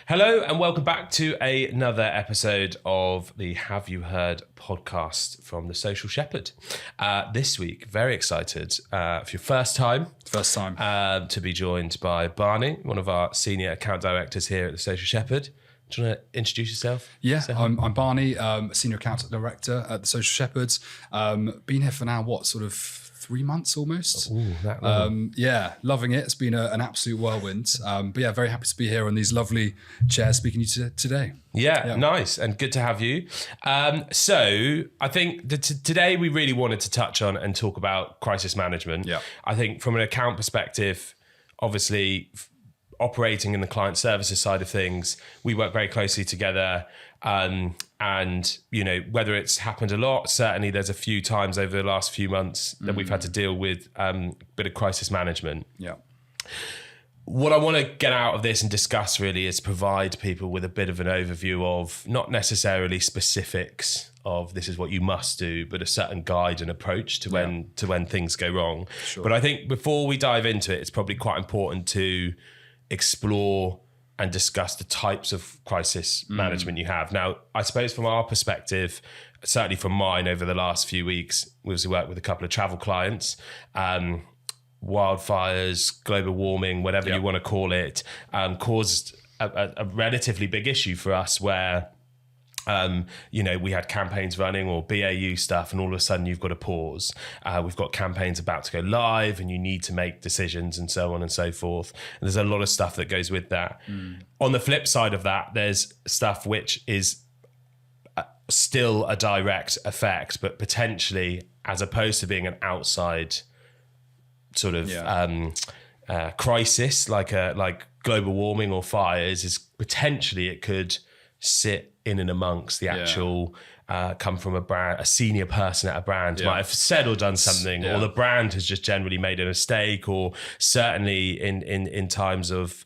Hello and welcome back to another episode of the Have You Heard podcast from The Social Shepherd. This week, very excited for your first time. To be joined by Barney, one of our senior account directors here at The Social Shepherd. Do you want to introduce yourself? Yeah, I'm Barney, senior account director at The Social Shepherds. Been here for now, 3 months almost. Ooh, that long. Yeah, loving it. It's been an absolute whirlwind. But yeah, very happy to be here on these lovely chairs speaking to you today. Yeah, nice and good to have you. So I think that today we really wanted to touch on and talk about crisis management. Yeah. I think from an account perspective, obviously operating in the client services side of things, we work very closely together. And, you know, whether it's happened a lot, certainly there's a few times over the last few months that we've had to deal with a bit of crisis management. Yeah. What I want to get out of this and discuss really is provide people with a bit of an overview of not necessarily specifics of this is what you must do, but a certain guide and approach to when things go wrong. Sure. But I think before we dive into it, it's probably quite important to explore and discuss the types of crisis management you have. Now, I suppose from our perspective, certainly from mine over the last few weeks, we worked with a couple of travel clients, wildfires, global warming, whatever you want to call it, caused a relatively big issue for us where we had campaigns running or BAU stuff, and all of a sudden you've got to pause. We've got campaigns about to go live and you need to make decisions and so on and so forth. And there's a lot of stuff that goes with that. On the flip side of that, there's stuff which is still a direct effect, but potentially, as opposed to being an outside sort of crisis like global warming or fires, is potentially it could sit in and amongst the actual come from a brand, a senior person at a brand might have said or done something, or the brand has just generally made a mistake, or certainly in times of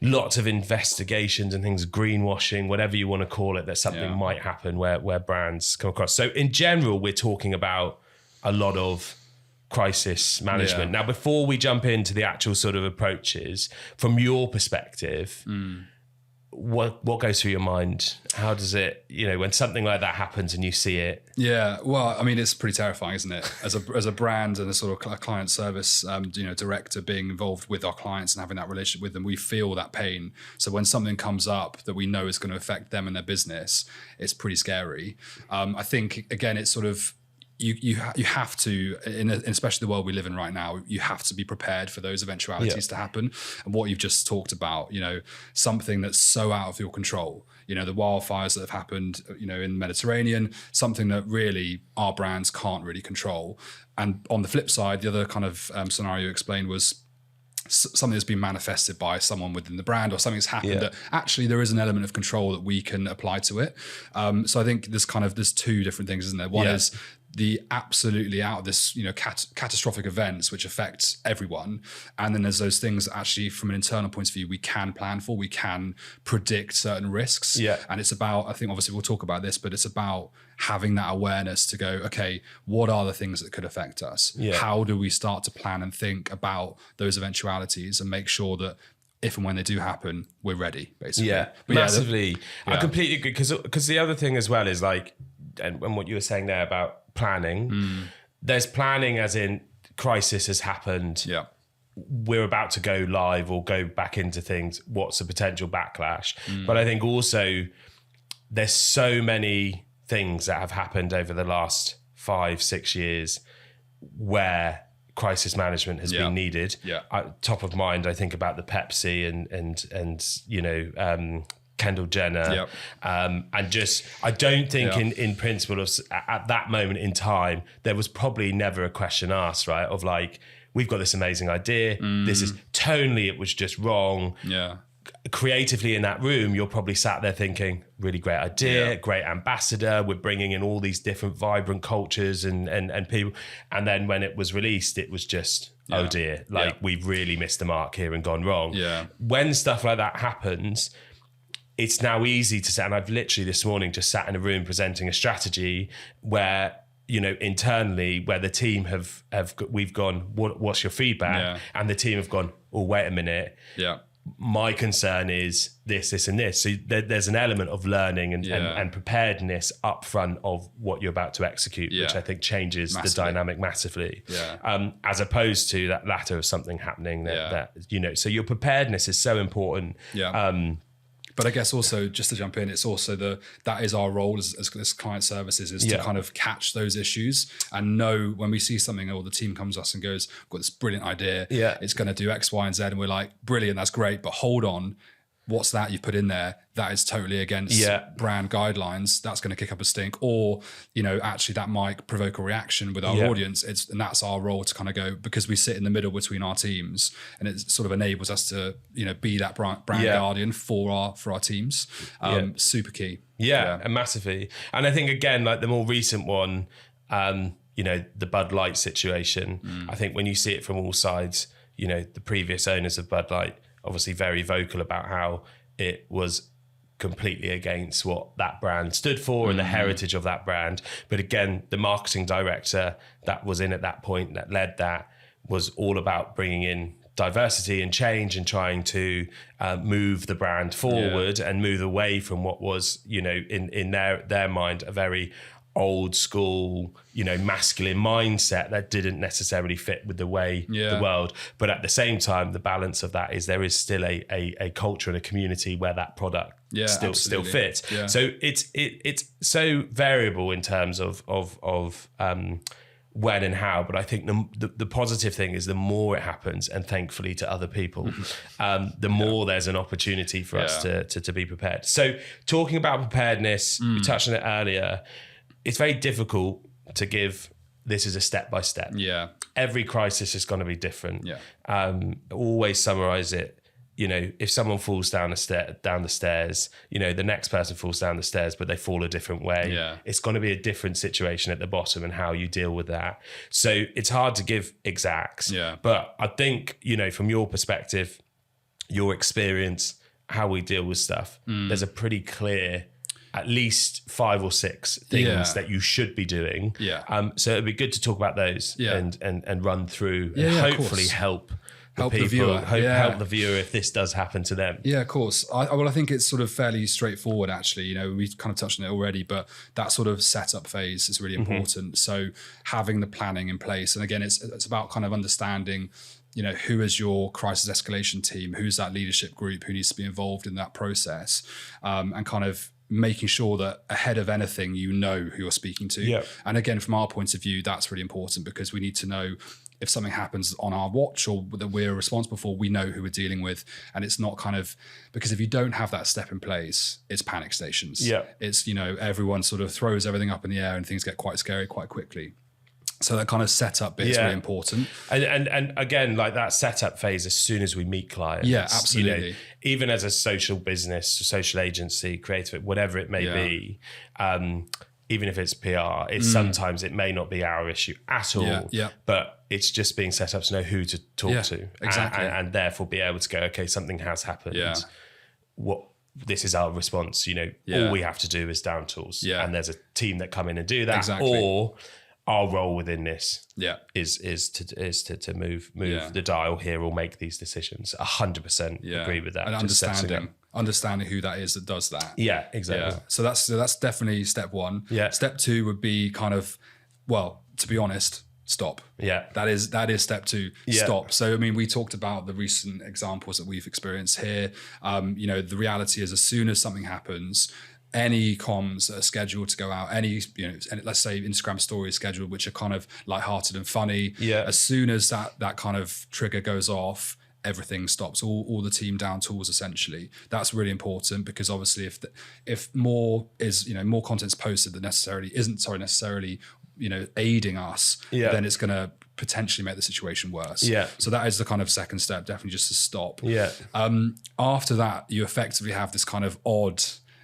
lots of investigations and things, greenwashing, whatever you want to call it, that something might happen where brands come across. So in general, we're talking about a lot of crisis management. Now, before we jump into the actual sort of approaches, from your perspective, what goes through your mind? How does it, when something like that happens and you see it? Yeah, well, I mean, it's pretty terrifying, isn't it? As a brand and a sort of client service, director, being involved with our clients and having that relationship with them, we feel that pain. So when something comes up that we know is going to affect them and their business, it's pretty scary. I think, again, it's sort of, you have to, especially the world we live in right now, you have to be prepared for those eventualities to happen. And what you've just talked about, something that's so out of your control, the wildfires that have happened, in the Mediterranean, something that really our brands can't really control. And on the flip side, the other kind of scenario you explained was something that's been manifested by someone within the brand, or something's happened that actually there is an element of control that we can apply to it. So I think there's two different things, isn't there? One is the absolutely out of this, catastrophic events which affect everyone. And then there's those things that actually, from an internal point of view, we can plan for, we can predict certain risks. Yeah. And it's about, I think obviously we'll talk about this, but it's about having that awareness to go, okay, what are the things that could affect us? Yeah. How do we start to plan and think about those eventualities and make sure that if and when they do happen, we're ready, basically. Yeah, but massively. I completely agree, because the other thing as well is and what you were saying there about planning, there's planning as in crisis has happened. Yeah. We're about to go live or go back into things. What's a potential backlash? But I think also there's so many things that have happened over the last 5-6 years where crisis management has been needed. Yeah. Top of mind, I think about the Pepsi and Kendall Jenner. And just, I don't think in principle at that moment in time, there was probably never a question asked, right? Of we've got this amazing idea. This is tonally, it was just wrong. Yeah. Creatively in that room, you're probably sat there thinking, really great idea, great ambassador. We're bringing in all these different vibrant cultures and people. And then when it was released, it was just, oh dear, we've really missed the mark here and gone wrong. Yeah. When stuff like that happens, it's now easy to say, and I've literally this morning just sat in a room presenting a strategy where, internally, where the team we've gone, what's your feedback? And the team have gone, oh, wait a minute. Yeah. my concern is this, and this. So there's an element of learning and preparedness up front of what you're about to execute, which I think changes the dynamic massively. As opposed to that latter of something happening that so your preparedness is so important. But I guess also, just to jump in, it's also that is our role as client services, is to kind of catch those issues and know when we see something, or the team comes to us and goes, "I've got this brilliant idea. It's going to do X, Y, and Z," and we're like, "Brilliant, that's great, but hold on, what's that you've put in there? That is totally against brand guidelines. That's going to kick up a stink." Or, actually that might provoke a reaction with our audience. And that's our role to kind of go, because we sit in the middle between our teams, and it sort of enables us to, be that brand guardian for our teams. Super key. And massively. And I think, again, like the more recent one, the Bud Light situation, I think when you see it from all sides, the previous owners of Bud Light, obviously very vocal about how it was completely against what that brand stood for and the heritage of that brand. But again, the marketing director that was in at that point, that led that, was all about bringing in diversity and change and trying to move the brand forward and move away from what was, in their mind, a very old school, masculine mindset that didn't necessarily fit with the way the world. But at the same time, the balance of that is there is still a culture and a community where that product still fits. So it's so variable in terms of when and how. But I think the positive thing is the more it happens, and thankfully to other people, the more there's an opportunity for us to be prepared. So talking about preparedness, we touched on it earlier. It's very difficult to give this as a step-by-step. Every crisis is going to be different. Always summarize it. If someone falls down the stairs, the next person falls down the stairs, but they fall a different way. It's going to be a different situation at the bottom and how you deal with that. So it's hard to give exacts. But I think, from your perspective, your experience, how we deal with stuff, there's a pretty clear at least 5 or 6 things that you should be doing. So it'd be good to talk about those and run through and hopefully help the viewer. Help the viewer if this does happen to them. Yeah, of course. I think it's sort of fairly straightforward, actually. We've kind of touched on it already, but that sort of setup phase is really important. So having the planning in place, and again, it's about kind of understanding, who is your crisis escalation team, who's that leadership group, who needs to be involved in that process, and kind of making sure that ahead of anything, who you're speaking to. And again, from our point of view, that's really important, because we need to know if something happens on our watch or that we're responsible for, we know who we're dealing with. And it's not kind of, because if you don't have that step in place, it's panic stations. It's, everyone sort of throws everything up in the air and things get quite scary quite quickly. So that kind of setup bit is really important. And again, like that setup phase, as soon as we meet clients. Absolutely. Even as a social business, social agency, creative, whatever it may be, even if it's PR, sometimes it may not be our issue at all, but it's just being set up to know who to talk to. Exactly. And therefore be able to go, okay, something has happened. This is our response. All we have to do is down tools. And there's a team that come in and do that. Exactly. Or our role within this is to move the dial here or make these decisions. 100% agree with that. And understanding who that is that does that. Yeah, exactly. So that's definitely step one. Step two would be kind of, well, to be honest, stop. That is step two. Stop. So, I mean, we talked about the recent examples that we've experienced here. The reality is, as soon as something happens, any comms that are scheduled to go out, let's say Instagram stories scheduled, which are kind of lighthearted and funny. As soon as that kind of trigger goes off, everything stops. All the team down tools, essentially. That's really important, because obviously, if more content's posted that isn't necessarily aiding us, then it's going to potentially make the situation worse. So that is the kind of second step, definitely just to stop. After that, you effectively have this kind of odd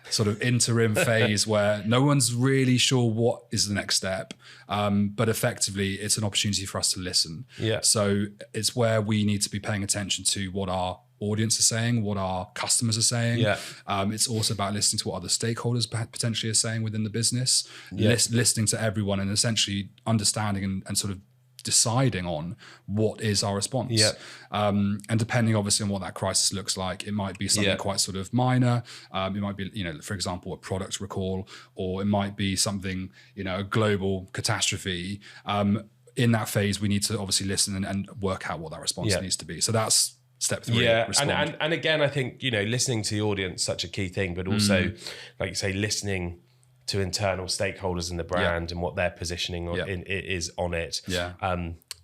sort of interim phase where no one's really sure what is the next step, but effectively it's an opportunity for us to listen. So it's where we need to be paying attention to what our audience is saying, what our customers are saying. It's also about listening to what other stakeholders potentially are saying within the business, listening to everyone, and essentially understanding and sort of deciding on what is our response. And depending obviously on what that crisis looks like, it might be something quite sort of minor. It might be, for example, a product recall, or it might be something, a global catastrophe. In that phase, we need to obviously listen and work out what that response needs to be. So that's step 3. Yeah, and again, I think, listening to the audience, such a key thing, but also, like you say, listening to internal stakeholders in the brand and what their positioning is on it.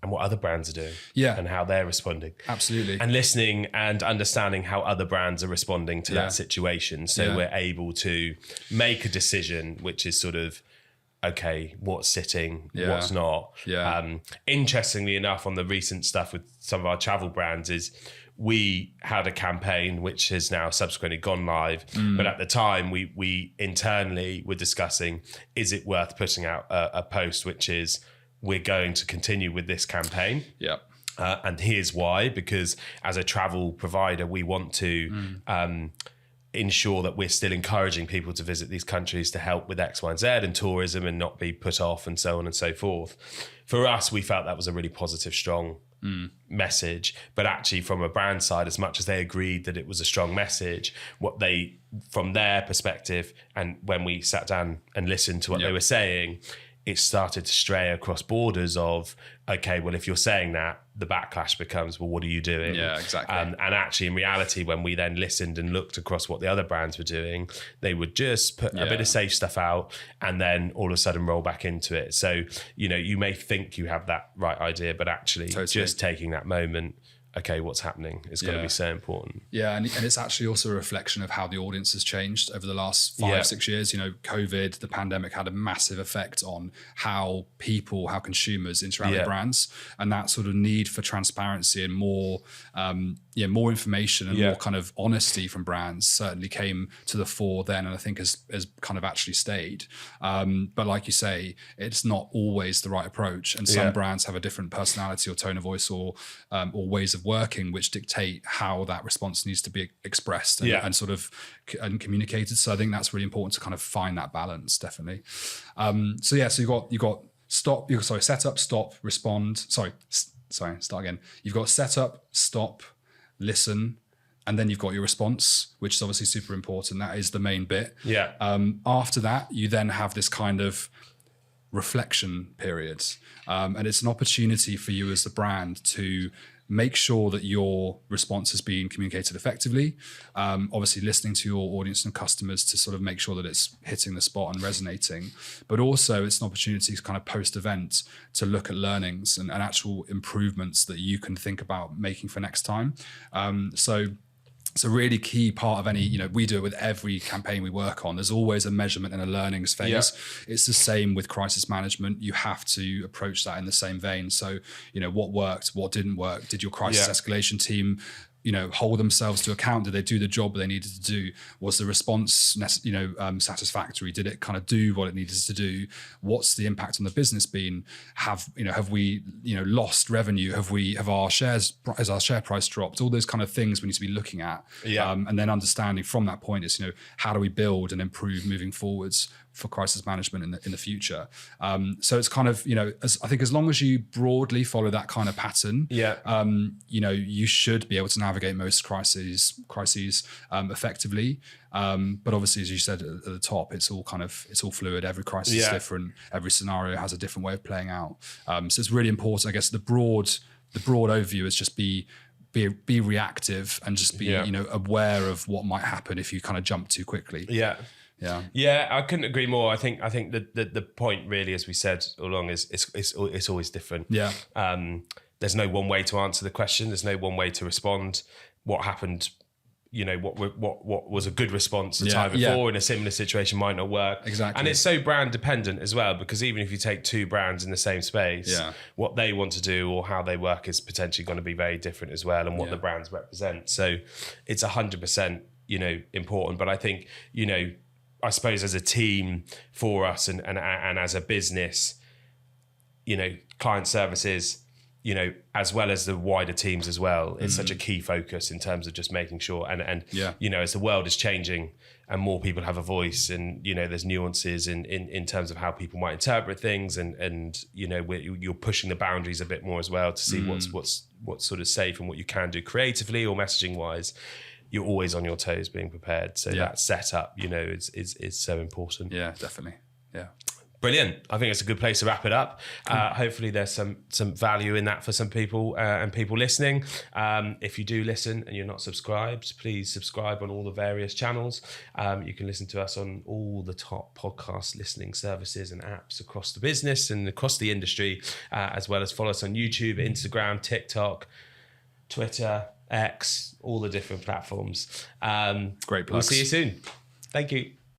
And what other brands are doing and how they're responding. Absolutely. And listening and understanding how other brands are responding to that situation. So we're able to make a decision, which is sort of, okay, what's sitting, what's not. Interestingly enough, on the recent stuff with some of our travel brands is we had a campaign which has now subsequently gone live. But at the time, we internally were discussing, is it worth putting out a post which is, we're going to continue with this campaign. And here's why, because as a travel provider, we want to ensure that we're still encouraging people to visit these countries to help with X, Y, and Z and tourism and not be put off and so on and so forth. For us, we felt that was a really positive, strong message. But actually from a brand side, as much as they agreed that it was a strong message, what they, from their perspective, and when we sat down and listened to what they were saying, it started to stray across borders of, okay, well, if you're saying that, the backlash becomes, well, what are you doing? Yeah, exactly. And actually, in reality, when we then listened and looked across what the other brands were doing, they would just put a bit of safe stuff out and then all of a sudden roll back into it. So, you may think you have that right idea, but actually just taking that moment, okay, what's happening is going to be so important. Yeah, and it's actually also a reflection of how the audience has changed over the last 5-6 years. COVID, the pandemic had a massive effect on how consumers interact with brands, and that sort of need for transparency and more information and more kind of honesty from brands certainly came to the fore then, and I think has kind of actually stayed. But like you say, it's not always the right approach, and some brands have a different personality or tone of voice or ways of working which dictate how that response needs to be expressed and sort of and communicated. So I think that's really important to kind of find that balance, definitely. So you got set up, stop, respond. Sorry, start again. You've got set up, stop, listen, and then you've got your response, which is obviously super important. That is the main bit. After that, you then have this kind of reflection period, and it's an opportunity for you as the brand to make sure that your response has been communicated effectively. Obviously listening to your audience and customers to sort of make sure that it's hitting the spot and resonating, but also it's an opportunity to kind of post-event to look at learnings and actual improvements that you can think about making for next time. So it's a really key part of any, we do it with every campaign we work on. There's always a measurement and a learnings phase. It's the same with crisis management. You have to approach that in the same vein. So, what worked, what didn't work? Did your crisis escalation team hold themselves to account? Did they do the job they needed to do? Was the response, satisfactory? Did it kind of do what it needed to do? What's the impact on the business been? Have we, lost revenue? Has our share price dropped? All those kind of things we need to be looking at. And then understanding from that point is, how do we build and improve moving forwards for crisis management in the future? So it's kind of, I think as long as you broadly follow that kind of pattern, you should be able to navigate most crises effectively. But obviously, as you said at the top, it's all fluid. Every crisis is different. Every scenario has a different way of playing out. So it's really important. I guess the broad overview is just be reactive and just be aware of what might happen if you kind of jump too quickly. Yeah, I couldn't agree more. I think the point really, as we said all along, is it's always different. There's no one way to answer the question. There's no one way to respond. What happened? What was a good response the time before in a similar situation might not work. Exactly. And it's so brand dependent as well, because even if you take two brands in the same space, what they want to do or how they work is potentially going to be very different as well, and what the brands represent. So it's 100%, important. But I think, I suppose as a team for us and as a business, client services as well as the wider teams as well, it's such a key focus in terms of just making sure, and as the world is changing and more people have a voice, and there's nuances in terms of how people might interpret things, and you're pushing the boundaries a bit more as well to see what's sort of safe and what you can do creatively or messaging wise. You're always on your toes, being prepared. So that setup, is so important. Yeah, definitely. Yeah. Brilliant. I think it's a good place to wrap it up. Hopefully there's some value in that for some people and people listening. If you do listen and you're not subscribed, please subscribe on all the various channels. You can listen to us on all the top podcast listening services and apps across the business and across the industry, as well as follow us on YouTube, Instagram, TikTok, Twitter, X, all the different platforms. Great plugs. We'll see you soon. Thank you.